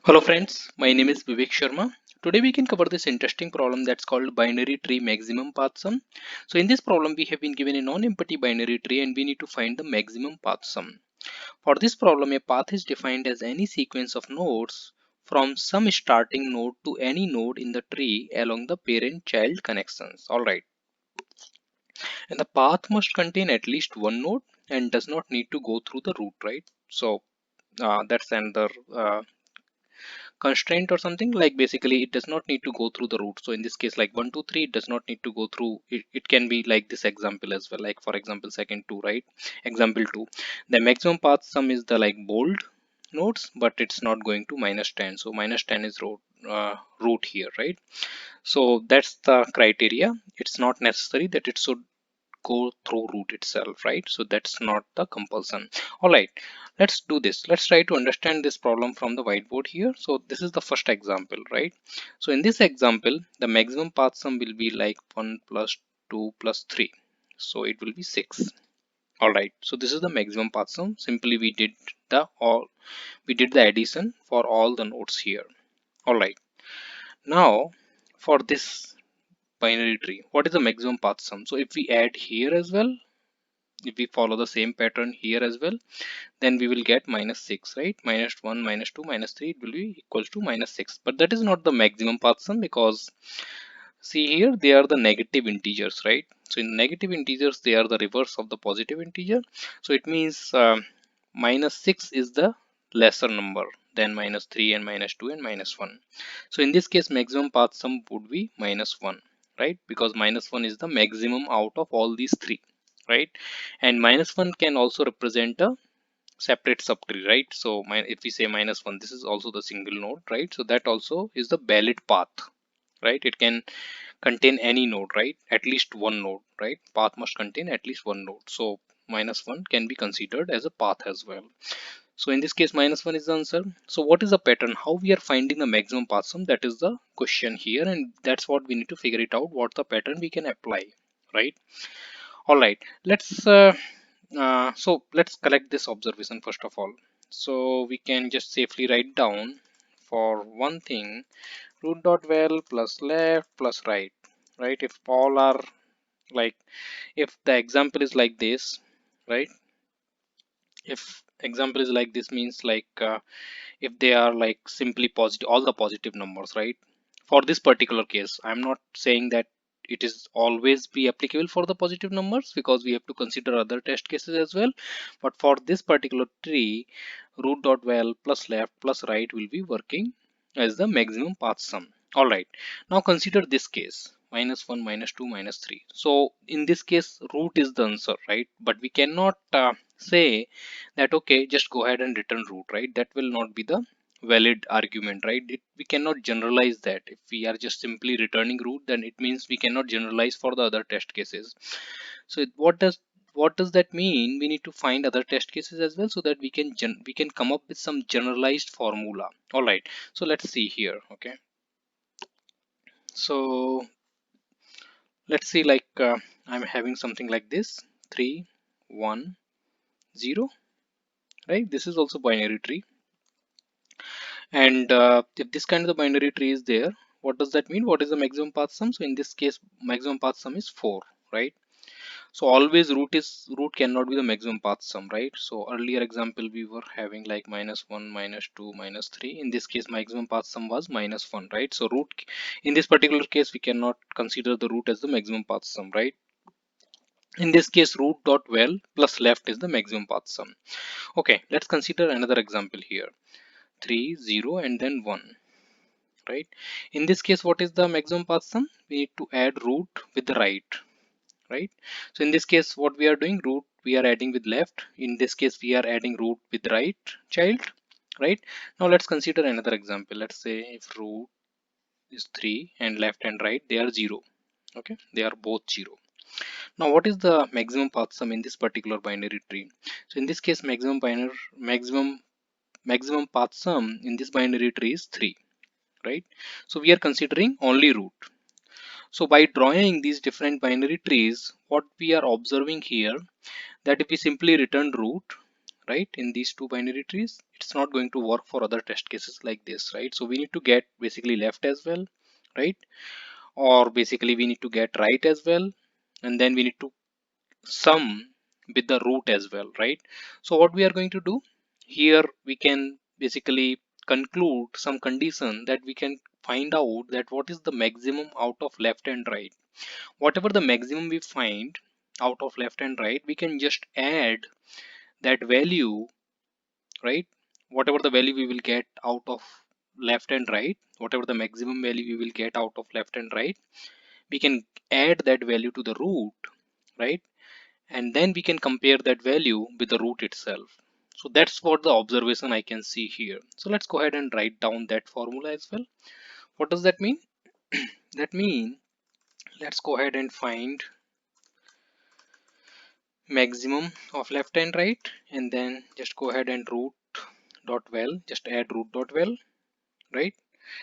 Hello friends, my name is Vivek Sharma. Today we can cover this interesting problem that's called binary tree maximum path sum. So in this problem we have been given a non-empty binary tree and we need to find the maximum path sum. For this problem a path is defined as any sequence of nodes from some starting node to any node in the tree along the parent-child connections. Alright, and the path must contain at least one node and does not need to go through the root, right? So that's another constraint or something, like basically it does not need to go through the root. So in this case, like 1 2 3, it does not need to go through it can be like this example as well, like for example second 2, right? Example 2, the maximum path sum is the like bold nodes, but it's not going to -10, so -10 is root here, right? So that's the criteria. It's not necessary that it should go through root itself, right? So that's not the compulsion. All right, let's do this. Let's try to understand this problem from the whiteboard here. So this is the first example, right? So in this example the maximum path sum will be like 1 plus 2 plus 3, so it will be 6. All right, so this is the maximum path sum. Simply we did the addition for all the nodes here. All right, now for this binary tree, what is the maximum path sum? So if we add here as well, if we follow the same pattern here as well, then we will get -6, right? -1, -2, -3, it will be equals to -6. But that is not the maximum path sum, because see here they are the negative integers, right? So in negative integers they are the reverse of the positive integer. So it means -6 is the lesser number than -3 and -2 and -1. So in this case maximum path sum would be -1, right? Because -1 is the maximum out of all these three, right? And -1 can also represent a separate subtree, right? So if we say -1, this is also the single node, right? So that also is the valid path, right? It can contain any node, right? At least one node, right? Path must contain at least one node. So -1 can be considered as a path as well. So in this case -1 is the answer. So what is the pattern? How we are finding the maximum path sum? That is the question here, and that's what we need to figure it out, what the pattern we can apply, right? All right, let's collect this observation first of all. So we can just safely write down for one thing, root dot val plus left plus right, right? If all are like, if the example is like this, right? If example is like this means like if they are like simply positive, all the positive numbers, right? For this particular case, I'm not saying that it is always be applicable for the positive numbers, because we have to consider other test cases as well. But for this particular tree, root dot val plus left plus right will be working as the maximum path sum. All right, now consider this case, -1, -2, -3. So in this case root is the answer, right? But we cannot say that okay, just go ahead and return root, right? That will not be the valid argument, right? We cannot generalize that. If we are just simply returning root, then it means we cannot generalize for the other test cases. So what does that mean? We need to find other test cases as well, so that we can come up with some generalized formula. All right, so let's see here. Okay, so let's see, like I'm having something like this, 3 1 0, right? This is also binary tree. And if this kind of the binary tree is there, what does that mean? What is the maximum path sum? So in this case maximum path sum is 4, right? So always root cannot be the maximum path sum, right? So earlier example we were having like -1, -2, -3. In this case maximum path sum was -1, right? So root, in this particular case we cannot consider the root as the maximum path sum, right? In this case root dot val plus left is the maximum path sum. Okay, let's consider another example here, 3 0 and then 1, right? In this case what is the maximum path sum? We need to add root with the right, right? So in this case what we are doing, root we are adding with left. In this case we are adding root with right child, right? Now let's consider another example. Let's say if root is 3 and left and right they are 0, okay, they are both 0. Now what is the maximum path sum in this particular binary tree? So in this case maximum path sum in this binary tree is 3, right? So we are considering only root. So by drawing these different binary trees, what we are observing here, that if we simply return root, right, in these two binary trees, it's not going to work for other test cases like this, right? So we need to get basically left as well, right? Or basically we need to get right as well, and then we need to sum with the root as well, right? So what we are going to do here, we can basically conclude some condition that we can find out that what is the maximum out of left and right. Whatever the maximum we find out of left and right, we can just add that value, right? Whatever the value we will get out of left and right, whatever the maximum value we will get out of left and right, we can add that value to the root, right? And then we can compare that value with the root itself. So that's what the observation I can see here. So let's go ahead and write down that formula as well. What does that mean? That means let's go ahead and find maximum of left and right, and then just go ahead and root dot well, just add root dot well, right?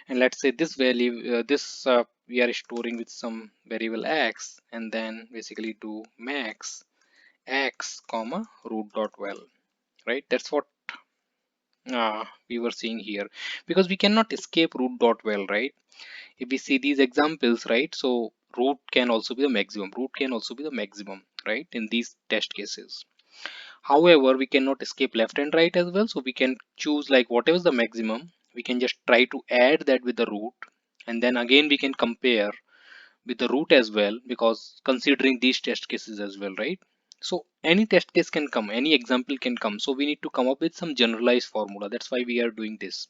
And let's say this value, we are storing with some variable x, and then basically do max x comma root dot well, right? That's what we were seeing here, because we cannot escape root dot well, right? If we see these examples, right, so root can also be the maximum, root can also be the maximum, right, in these test cases. However, we cannot escape left and right as well, so we can choose like whatever is the maximum, we can just try to add that with the root, and then again we can compare with the root as well, because considering these test cases as well, right? So any test case can come, any example can come, so we need to come up with some generalized formula. That's why we are doing this.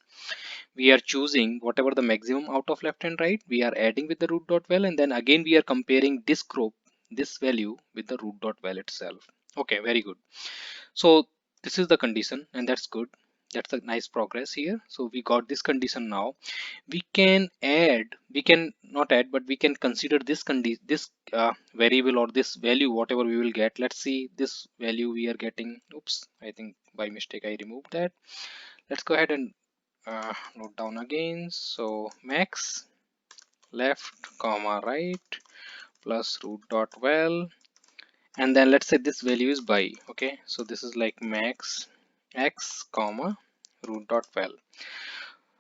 We are choosing whatever the maximum out of left and right, we are adding with the root dot well, and then again we are comparing this group, this value with the root dot well itself. Okay, very good. So this is the condition, and that's good. That's a nice progress here. So we got this condition. Now we can add, we can not add, but we can consider this this variable or this value, whatever we will get. Let's see this value we are getting. Oops, I think by mistake I removed that. Let's go ahead and note down again. So max left comma right plus root dot well, and then let's say this value is by. Okay, so this is like max x comma root dot well.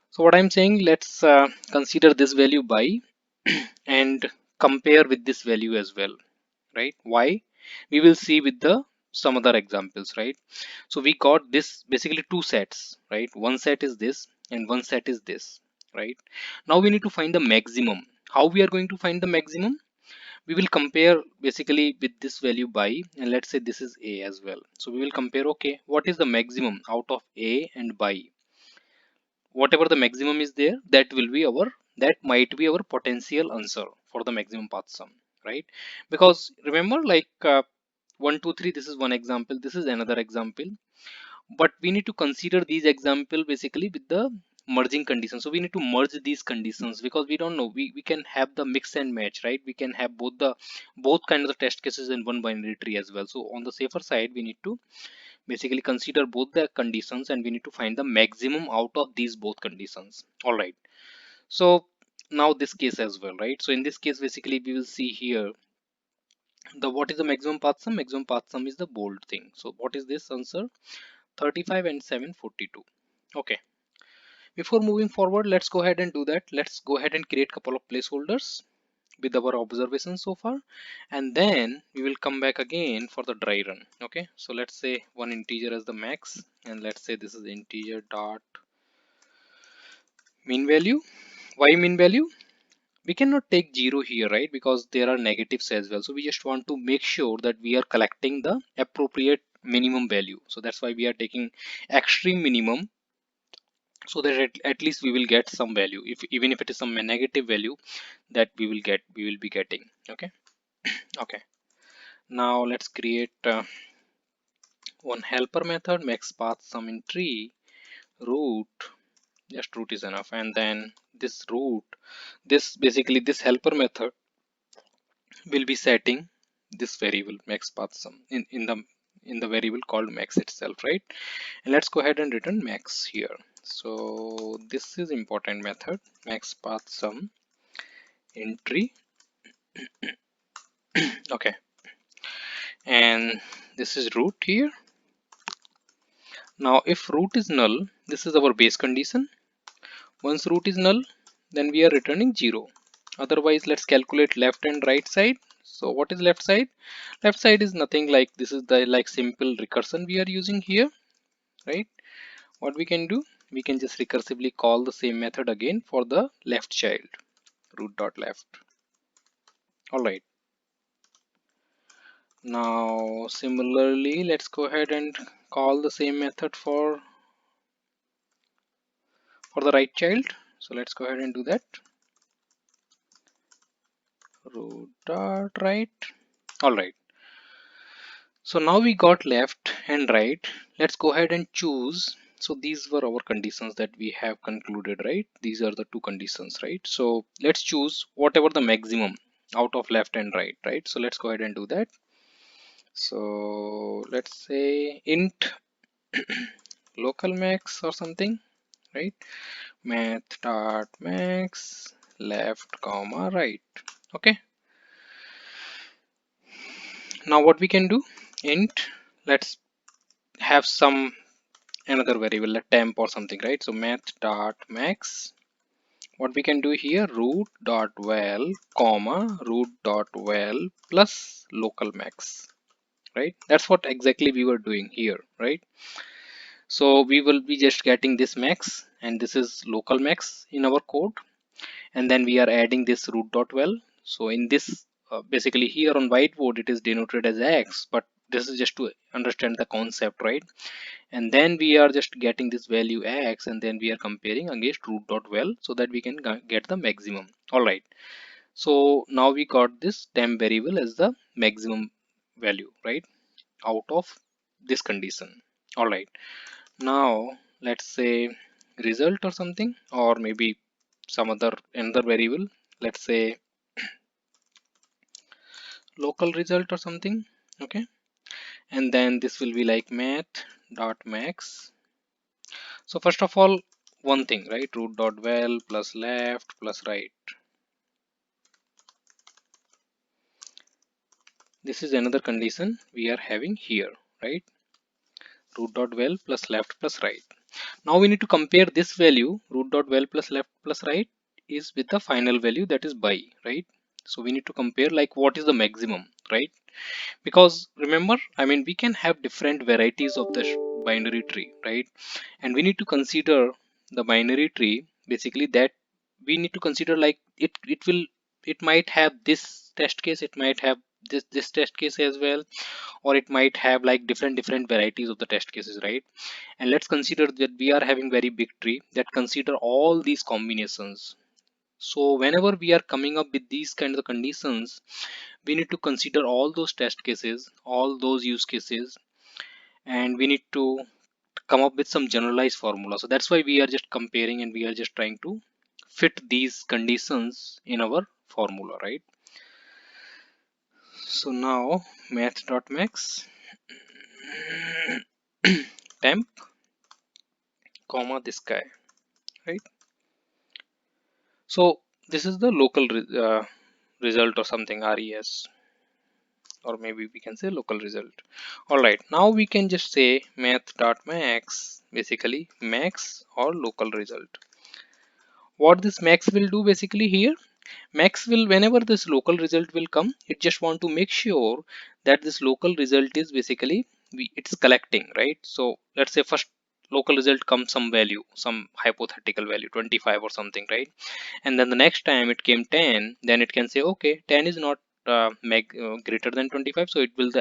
So what I'm saying, let's consider this value by and compare with this value as well, right? Why? We will see with the some other examples, right? So we got this basically two sets, right? One set is this and one set is this, right? Now we need to find the maximum. How we are going to find the maximum? We will compare basically with this value by, and let's say this is a as well. So we will compare, okay, what is the maximum out of a and by? Whatever the maximum is there, that will be our, that might be our potential answer for the maximum path sum, right? Because remember, like 1 2 3, this is one example, this is another example, but we need to consider these example basically with the merging conditions. So we need to merge these conditions, because we don't know, we can have the mix and match, right? We can have both kinds of test cases in one binary tree as well. So on the safer side, we need to basically consider both the conditions, and we need to find the maximum out of these both conditions. All right, so now this case as well, right? So in this case, basically we will see here the what is the maximum path sum. Maximum path sum is the bold thing. So what is this answer? 35 and 7 42. Okay, before moving forward, let's go ahead and do that. Let's go ahead and create couple of placeholders with our observations so far, and then we will come back again for the dry run. Okay, so let's say one integer as the max, and let's say this is integer dot mean value. Why mean value? We cannot take 0 here, right? Because there are negatives as well, so we just want to make sure that we are collecting the appropriate minimum value. So that's why we are taking extreme minimum, so that at least we will get some value, if even if it is some negative value, that we will be getting. Okay. Okay, now let's create one helper method, max path sum in tree root. Just root is enough, and then this root, this basically this helper method will be setting this variable max path sum in the variable called max itself, right? And let's go ahead and return max here. So this is important method, max path sum in tree. Okay, and this is root here, Now if root is null, this is our base condition. Once root is null, then we are returning 0. Otherwise, let's calculate left and right side. So what is left side? Left side is nothing like, this is the like simple recursion we are using here, right? What we can do, we can just recursively call the same method again for the left child, root dot left. All right. Now similarly, let's go ahead and call the same method for the right child. So let's go ahead and do that. Root dot right. All right. So now we got left and right. Let's go ahead and choose. So these were our conditions that we have concluded, right? These are the two conditions, right? So let's choose whatever the maximum out of left and right, right? So let's go ahead and do that. So let's say int local max or something, right? Math dot max left comma right. Okay. Now what we can do, int, let's have some another variable, a temp or something, right? So math dot max, what we can do here, root dot val comma root dot val plus local max, right? That's what exactly we were doing here, right? So we will be just getting this max and this is local max in our code, and then we are adding this root dot val. So in this basically here on whiteboard it is denoted as x, but this is just to understand the concept, right? And then we are just getting this value x, and then we are comparing against root dot val so that we can get the maximum. All right, so now we got this temp variable as the maximum value, right, out of this condition. All right, now let's say result or something, or maybe some other another variable, let's say local result or something. Okay, and then this will be like math dot max. So first of all, one thing, right? Root dot val plus left plus right. This is another condition we are having here, right? Root dot val plus left plus right. Now we need to compare this value, root dot val plus left plus right, is with the final value, that is by, right? So we need to compare like what is the maximum, right? Because remember, I mean, we can have different varieties of the binary tree, right? And we need to consider the binary tree basically, that we need to consider like it might have this test case, it might have this test case as well, or it might have like different varieties of the test cases, right? And let's consider that we are having very big tree that consider all these combinations. So whenever we are coming up with these kind of conditions, we need to consider all those test cases, all those use cases, and we need to come up with some generalized formula. So that's why we are just comparing and we are just trying to fit these conditions in our formula, right? So now math.max temp comma this guy, right? So this is the local result or something, res, or maybe we can say local result. All right, now we can just say math.max, basically max or local result. What this max will do basically here, max will, whenever this local result will come, it just want to make sure that this local result is basically it's collecting, right? So let's say first local result comes some value, some hypothetical value 25 or something, right? And then the next time it came 10, then it can say okay, 10 is not greater than 25, so it will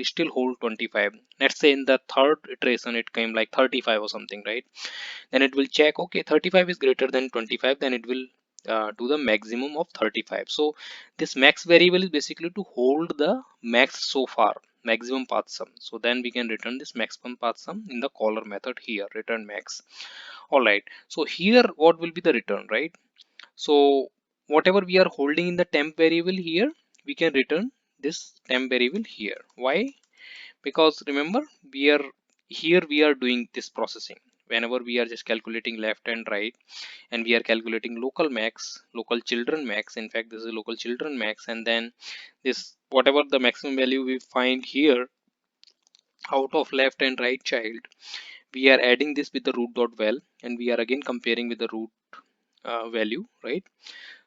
still hold 25. Let's say in the third iteration it came like 35 or something, right? Then it will check okay, 35 is greater than 25, then it will do the maximum of 35. So this max variable is basically to hold the max so far, maximum path sum. So then we can return this maximum path sum in the caller method here, return max. All right, so here what will be the return, right? So whatever we are holding in the temp variable here, we can return this temp variable here. Why? Because remember, we are doing this processing whenever we are just calculating left and right, and we are calculating local max, local children max. In fact, this is local children max, and then this whatever the maximum value we find here out of left and right child, we are adding this with the root dot val, and we are again comparing with the root value, right?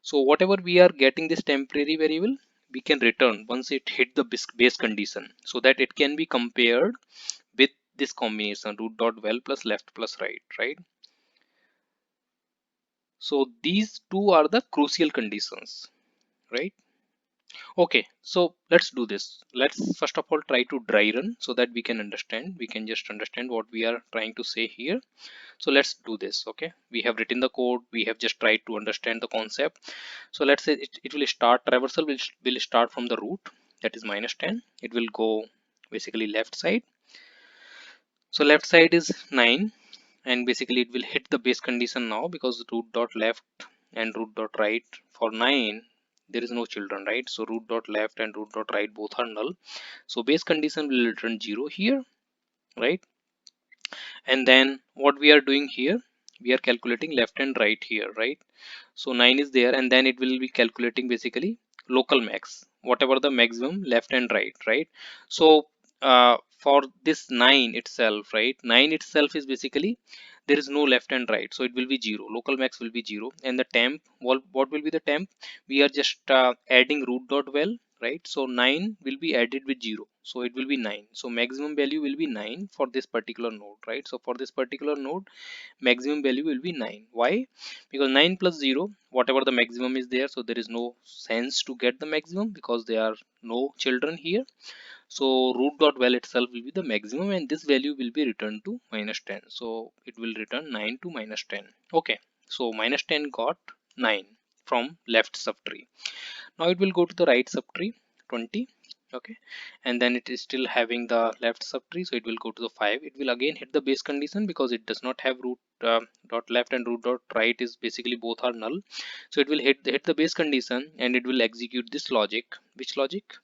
So whatever we are getting this temporary variable, we can return once it hit the base condition, so that it can be compared with this combination root dot val plus left plus right, right? So these two are the crucial conditions, right? Okay, so let's do this. Let's first of all try to dry run so that we can understand. We can just understand what we are trying to say here. So let's do this. Okay, we have written the code. We have just tried to understand the concept. So let's say it will start traversal will start from the root, that is -10. It will go basically left side. So left side is 9, and basically it will hit the base condition now, because root dot left and root dot right for 9 there is no children, right? So root dot left and root dot right both are null, so base condition will return 0 here, right? And then what we are doing here, we are calculating left and right here, right? So 9 is there, and then it will be calculating basically local max, whatever the maximum left and right, right? So for this 9 itself, right, 9 itself is basically there is no left and right, so it will be 0, local max will be 0. And the temp, what will be the temp? We are just adding root dot val, right? So 9 will be added with 0, so it will be 9. So maximum value will be 9 for this particular node, right? So for this particular node, maximum value will be 9. Why? Because 9 plus 0, whatever the maximum is there, so there is no sense to get the maximum because there are no children here. So root dot val itself will be the maximum, and this value will be returned to -10. So it will return 9 to -10. Okay, so -10 got 9 from left subtree. Now it will go to the right subtree 20. Okay, and then it is still having the left subtree, so it will go to the 5. It will again hit the base condition because it does not have root dot left and root dot right is basically both are null. So it will hit the base condition, and it will execute this logic. Which logic?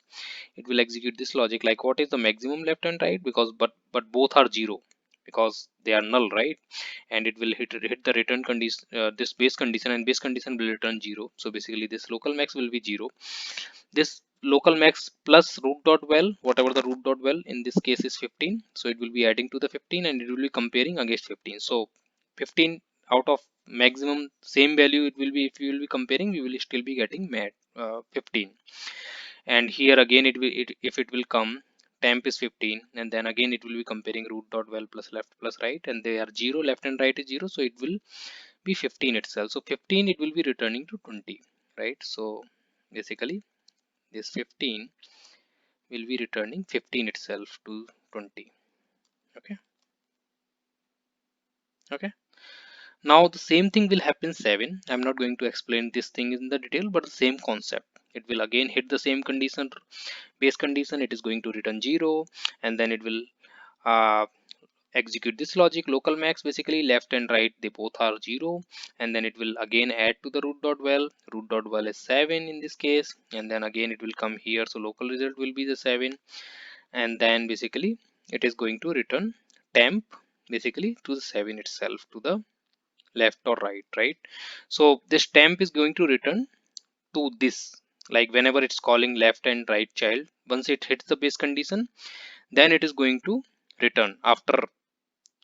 It will execute this logic, like what is the maximum left and right, because but both are 0 because they are null, right? And it will hit the return condition, this base condition, and base condition will return 0. So basically this local max will be 0. This local max plus root dot val, whatever the root dot val in this case is 15, so it will be adding to the 15, and it will be comparing against 15. So 15 out of maximum same value, it will be, if you will be comparing, we will still be getting 15. And here again if it will come, temp is 15, and then again it will be comparing root dot val plus left plus right, and they are 0, left and right is 0, so it will be 15 itself. So 15 it will be returning to 20, right? So basically this 15 will be returning 15 itself to 20. Okay, okay. Now the same thing will happen 7. I'm not going to explain this thing in the detail, but the same concept. It will again hit the same condition, base condition. It is going to return 0, and then it will uh, execute this logic. Local max, basically left and right they both are 0, and then it will again add to the root dot val. Root dot val is 7 in this case, and then again it will come here, so local result will be the 7. And then basically it is going to return temp basically to the 7 itself, to the left or right, right? So this temp is going to return to this, like whenever it's calling left and right child, once it hits the base condition, then it is going to return after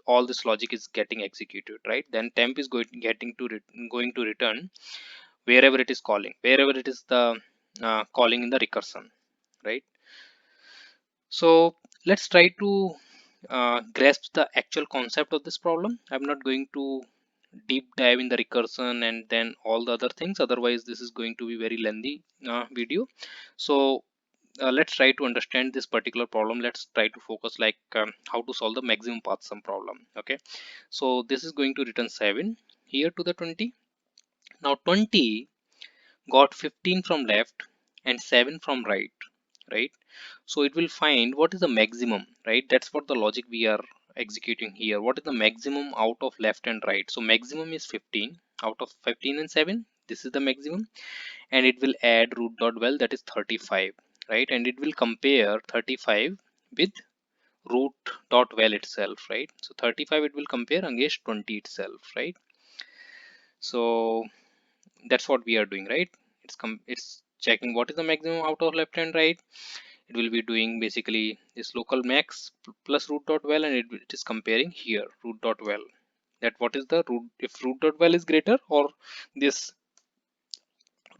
all this logic is getting executed, right? Then temp is going to return wherever it is calling, wherever it is the calling in the recursion, right? So let's try to grasp the actual concept of this problem. I'm not going to deep dive in the recursion and then all the other things, otherwise this is going to be very lengthy video. So let's try to understand this particular problem. Let's try to focus like how to solve the maximum path sum problem. Okay, so this is going to return 7 here to the 20. Now 20 got 15 from left and 7 from right, right? So it will find what is the maximum, right? That's what the logic we are executing here. What is the maximum out of left and right? So maximum is 15 out of 15 and 7. This is the maximum, and it will add root dot val, that is 35, right? And it will compare 35 with root dot val itself, right? So 35 it will compare against 20 itself, right? So that's what we are doing, right? It's checking what is the maximum out of left and right. it will be doing basically this local max plus root dot val, and it is comparing here root dot val, that what is the root, if root dot val is greater or this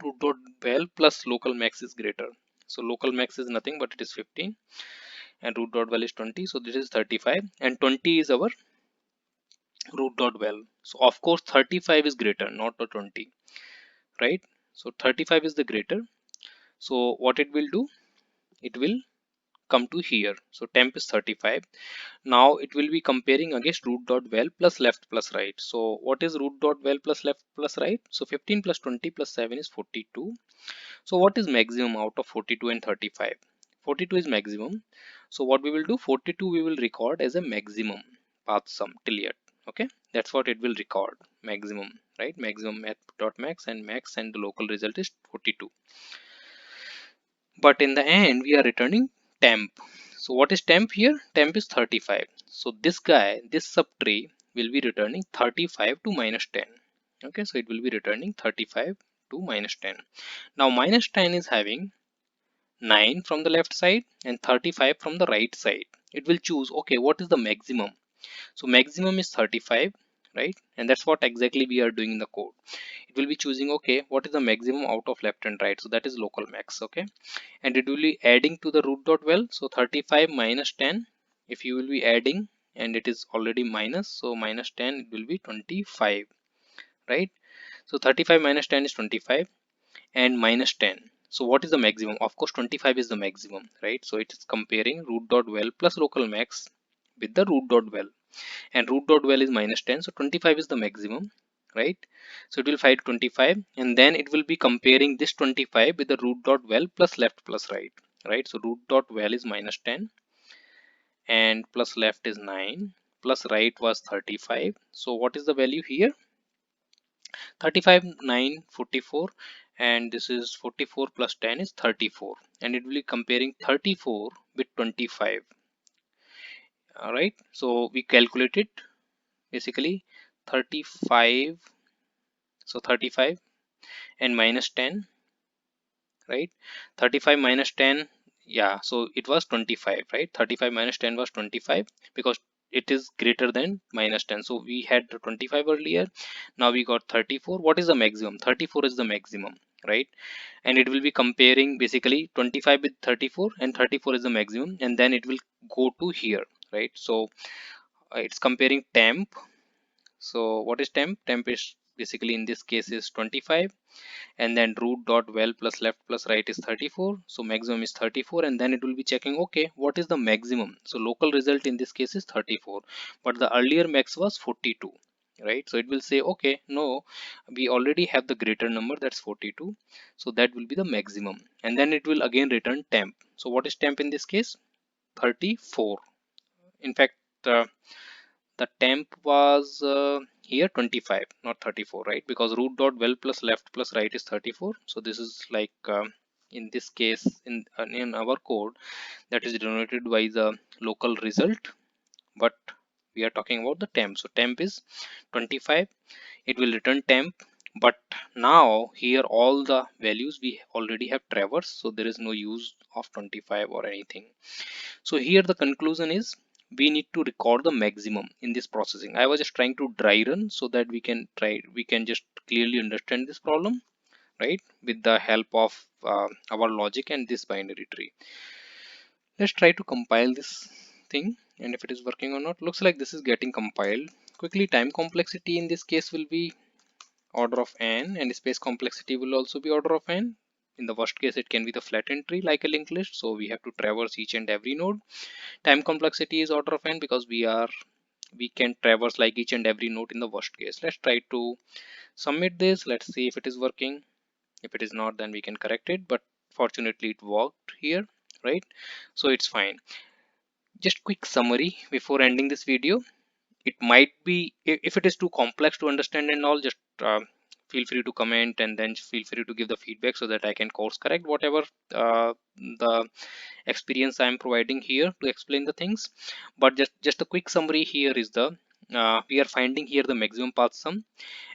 root dot val plus local max is greater. So local max is nothing but it is 15 and root dot val is 20, so this is 35 and 20 is our root dot val. So of course 35 is greater, not the 20, right? So 35 is the greater. So what it will do, it will come to here. So temp is 35. Now it will be comparing against root dot val plus left plus right. So what is root dot val plus left plus right? So 15 plus 20 plus 7 is 42. So what is maximum out of 42 and 35? 42 is maximum. So what we will do, 42 we will record as a maximum path sum till yet. Okay, that's what it will record, maximum, right? Maximum dot max and max, and the local result is 42. But in the end we are returning temp. So what is temp here? Temp is 35. So this guy, this subtree will be returning 35 to minus 10. Okay, so it will be returning 35 to minus 10. Now minus 10 is having 9 from the left side and 35 from the right side. It will choose, okay, what is the maximum? So maximum is 35, right? And that's what exactly we are doing in the code. It will be choosing, okay, what is the maximum out of left and right? So that is local max, okay? And it will be adding to the root dot val. So 35 minus 10, if you will be adding and it is already minus, so minus 10 it will be 25, right? So 35 minus 10 is 25 and minus 10. So what is the maximum? Of course 25 is the maximum, right? So it is comparing root dot val plus local max with the root dot val, and root dot val is minus 10, so 25 is the maximum, right? So it will find 25 and then it will be comparing this 25 with the root dot val plus left plus right, right? So root dot val is minus 10 and plus left is 9 plus right was 35. So what is the value here? 35, 9, 44, and this is 44 plus 10 is 34, and it will be comparing 34 with 25. All right, so we calculated basically 35, so 35 and minus 10, right? 35 minus 10, yeah, so it was 25, right? 35 minus 10 was 25 because it is greater than minus 10. So we had 25 earlier, now we got 34. What is the maximum? 34 is the maximum, right? And it will be comparing basically 25 with 34, and 34 is the maximum, and then it will go to here, right? So it's comparing temp. So what is temp? Temp is basically in this case is 25, and then root dot val plus left plus right is 34. So maximum is 34, and then it will be checking, okay, what is the maximum? So local result in this case is 34, but the earlier max was 42, right? So it will say, okay, no, we already have the greater number, that's 42, so that will be the maximum, and then it will again return temp. So what is temp in this case? 34. In fact, the temp was here 25, not 34, right? Because root dot val plus left plus right is 34. So this is like in this case in our code, that is denoted by the local result, but we are talking about the temp. So temp is 25, it will return temp, but now here all the values we already have traversed, so there is no use of 25 or anything. So here the conclusion is we need to record the maximum in this processing. I was just trying to dry run so that we can just clearly understand this problem, right, with the help of our logic and this binary tree. Let's try to compile this thing, and if it is working or not. Looks like this is getting compiled quickly. Time complexity in this case will be order of n, and space complexity will also be order of n. In the worst case, it can be the flattened tree like a linked list, so we have to traverse each and every node. Time complexity is order of n because we can traverse like each and every node in the worst case. Let's try to submit this. Let's see if it is working. If it is not, then we can correct it, but fortunately it worked here, right? So it's fine. Just quick summary before ending this video. It might be, if it is too complex to understand and all, just feel free to comment, and then feel free to give the feedback so that I can course correct whatever the experience I am providing here to explain the things. But just a quick summary here is the we are finding here the maximum path sum,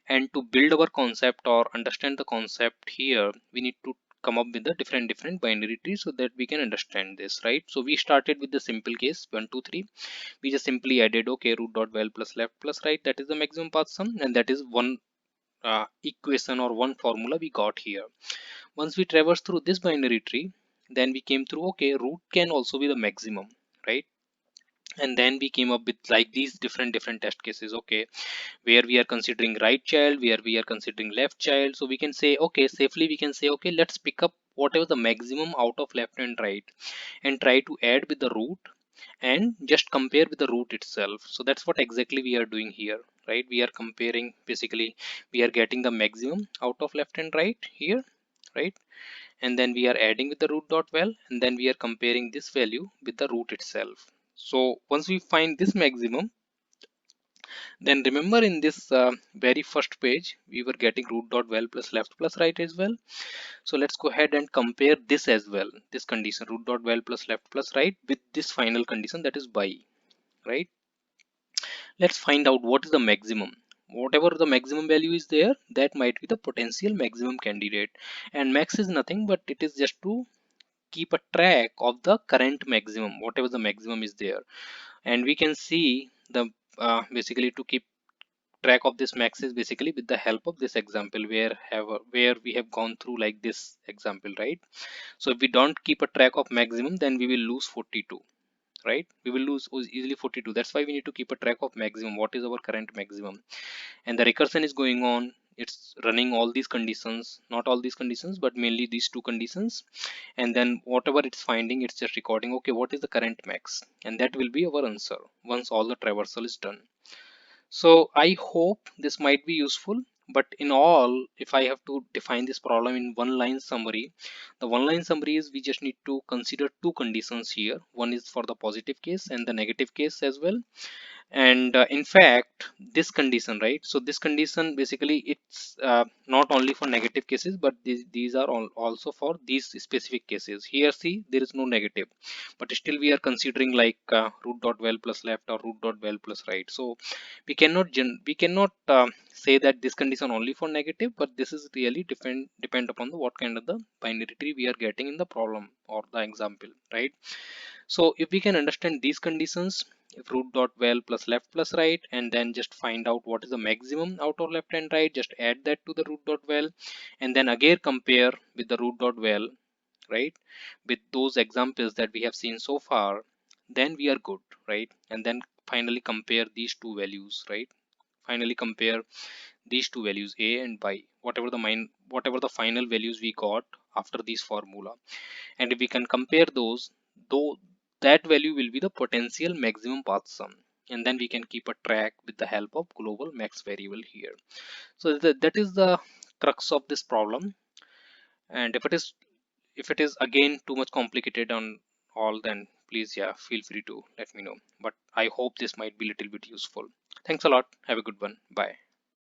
and to build our concept or understand the concept here, we need to come up with the different binary trees so that we can understand this, right? So we started with the simple case 1 2 3. We just simply added, okay, root dot val plus left plus right, that is the maximum path sum, and that is one equation or one formula we got here. Once we traverse through this binary tree, then we came through, okay, root can also be the maximum, right? And then we came up with like these different test cases, okay, where we are considering right child, where we are considering left child. So we can say, okay, safely we can say, okay, let's pick up whatever the maximum out of left and right and try to add with the root and just compare with the root itself. So that's what exactly we are doing here, right? We are comparing, basically we are getting the maximum out of left and right here, right? And then we are adding with the root dot val, and then we are comparing this value with the root itself. So once we find this maximum, then remember in this very first page we were getting root dot val plus left plus right as well. So let's go ahead and compare this as well, this condition root dot val plus left plus right with this final condition, that is by, right? Let's find out what is the maximum. Whatever the maximum value is there, that might be the potential maximum candidate, and max is nothing but it is just to keep a track of the current maximum, whatever the maximum is there. And we can see the basically to keep track of this max is basically with the help of this example where we have gone through like this example, right? So if we don't keep a track of maximum, then we will lose 42, right? We will lose easily 42. That's why we need to keep a track of maximum, what is our current maximum. And the recursion is going on, it's running all these conditions, not all these conditions but mainly these two conditions, and then whatever it's finding, it's just recording, okay, what is the current max, and that will be our answer once all the traversal is done. So I hope this might be useful, but in all, if I have to define this problem in one line summary, the one line summary is we just need to consider two conditions here. One is for the positive case and the negative case as well. And in fact this condition, right, so this condition basically it's not only for negative cases, but these are all also for these specific cases. Here see, there is no negative, but still we are considering like root dot val plus left or root dot val plus right. So we cannot say that this condition only for negative, but this is really depend upon the what kind of the binary tree we are getting in the problem or the example, right? So if we can understand these conditions, if root dot val plus left plus right, and then just find out what is the maximum out of left and right, just add that to the root dot val, and then again compare with the root dot val, right, with those examples that we have seen so far, then we are good, right? And then finally compare these two values, right? Finally compare these two values a and y, whatever the final values we got after this formula. And if we can compare those, though, that value will be the potential maximum path sum, and then we can keep a track with the help of global max variable here. So that is the crux of this problem. And if it is again too much complicated on all, then please, yeah, feel free to let me know, but I hope this might be a little bit useful. Thanks a lot, have a good one, bye.